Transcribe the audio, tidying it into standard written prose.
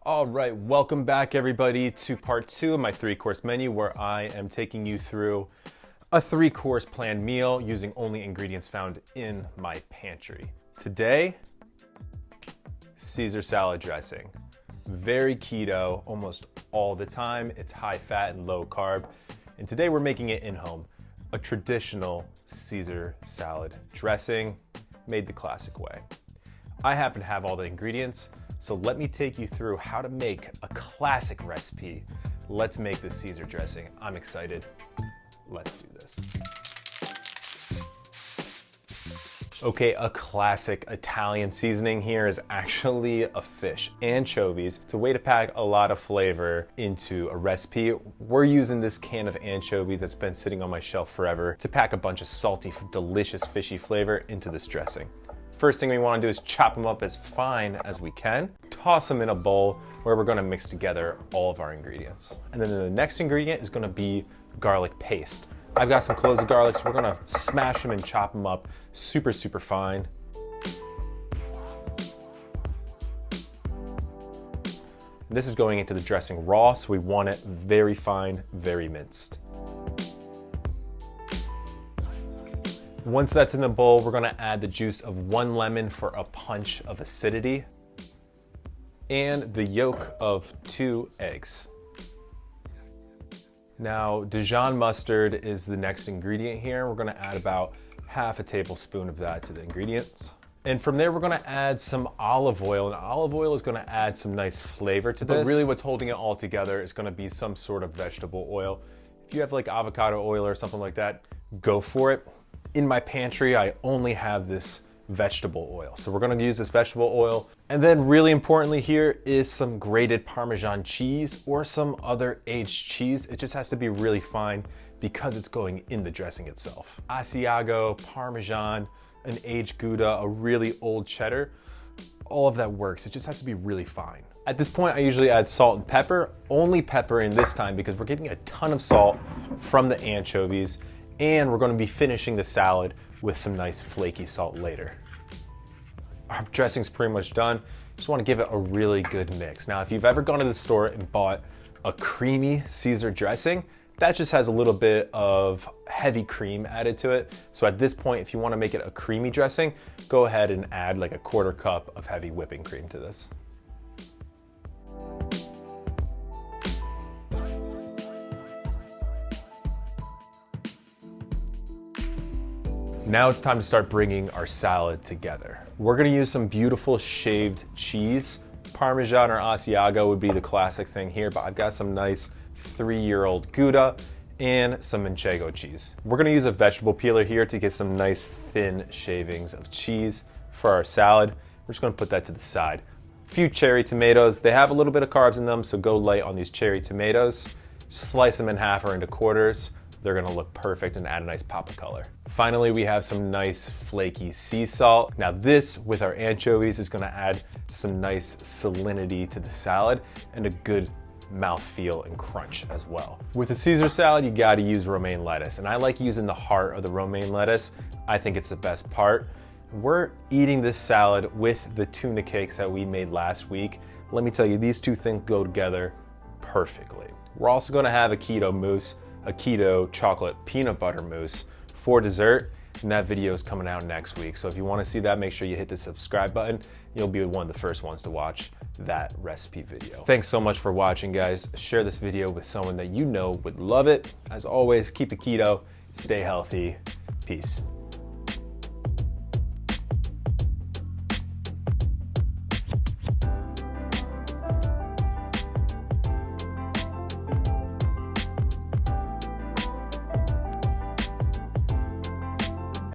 All right, welcome back everybody to part 2 of my 3-course menu where I am taking you through a 3-course planned meal using only ingredients found in my pantry. Today, Caesar salad dressing. Very keto almost all the time. It's high fat and low carb. And today we're making it in-home. A traditional Caesar salad dressing made the classic way. I happen to have all the ingredients, so let me take you through how to make a classic recipe. Let's make the Caesar dressing. I'm excited. Let's do this. Okay, a classic Italian seasoning here is actually a fish, anchovies. It's a way to pack a lot of flavor into a recipe. We're using this can of anchovies that's been sitting on my shelf forever to pack a bunch of salty, delicious fishy flavor into this dressing. First thing we want to do is chop them up as fine as we can, toss them in a bowl where we're going to mix together all of our ingredients. And then the next ingredient is going to be garlic paste. I've got some cloves of garlic, so we're going to smash them and chop them up super fine. This is going into the dressing raw, so we want it very fine, very minced. Once that's in the bowl, we're gonna add the juice of 1 lemon for a punch of acidity and the yolk of 2 eggs. Now, Dijon mustard is the next ingredient here. We're gonna add about half a tablespoon of that to the ingredients. And from there, we're gonna add some olive oil, and olive oil is gonna add some nice flavor to this. But really what's holding it all together is gonna be some sort of vegetable oil. If you have like avocado oil or something like that, go for it. In my pantry, I only have this vegetable oil. So we're gonna use this vegetable oil. And then really importantly here is some grated Parmesan cheese or some other aged cheese. It just has to be really fine because it's going in the dressing itself. Asiago, Parmesan, an aged Gouda, a really old cheddar, all of that works. It just has to be really fine. At this point, I usually add salt and pepper, only pepper in this time because we're getting a ton of salt from the anchovies, and we're going to be finishing the salad with some nice flaky salt later. Our dressing's pretty much done. Just want to give it a really good mix. Now, if you've ever gone to the store and bought a creamy Caesar dressing, that just has a little bit of heavy cream added to it. So at this point, if you want to make it a creamy dressing, go ahead and add like a 1/4 cup of heavy whipping cream to this. Now it's time to start bringing our salad together. We're gonna use some beautiful shaved cheese. Parmesan or Asiago would be the classic thing here, but I've got some nice 3-year-old Gouda and some Manchego cheese. We're gonna use a vegetable peeler here to get some nice thin shavings of cheese for our salad. We're just gonna put that to the side. A few cherry tomatoes. They have a little bit of carbs in them, so go light on these cherry tomatoes. Slice them in half or into quarters. They're gonna look perfect and add a nice pop of color. Finally, we have some nice flaky sea salt. Now this, with our anchovies, is gonna add some nice salinity to the salad and a good mouthfeel and crunch as well. With the Caesar salad, you gotta use romaine lettuce, and I like using the heart of the romaine lettuce. I think it's the best part. We're eating this salad with the tuna cakes that we made last week. Let me tell you, these two things go together perfectly. We're also gonna have a keto mousse, a keto chocolate peanut butter mousse for dessert, and that video is coming out next week. So if you want to see that, make sure you hit the subscribe button. You'll be one of the first ones to watch that recipe video. Thanks so much for watching, guys. Share this video with someone that you know would love it. As always, keep it keto, stay healthy. Peace.